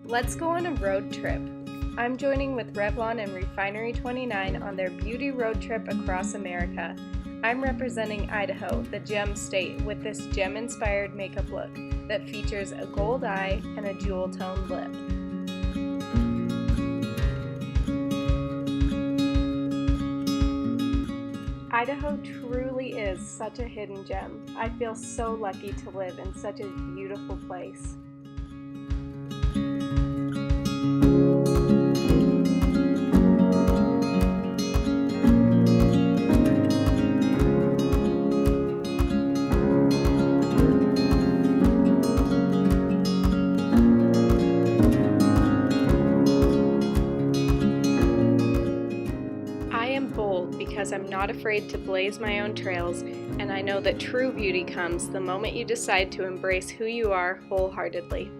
Let's go on a road trip. I'm joining with Revlon and Refinery 29 on their beauty road trip across America. I'm representing Idaho, the gem state, with this gem-inspired makeup look that features a gold eye and a jewel-toned lip. Idaho truly is such a hidden gem. I feel so lucky to live in such a beautiful place. I am bold because I'm not afraid to blaze my own trails, and I know that true beauty comes the moment you decide to embrace who you are wholeheartedly.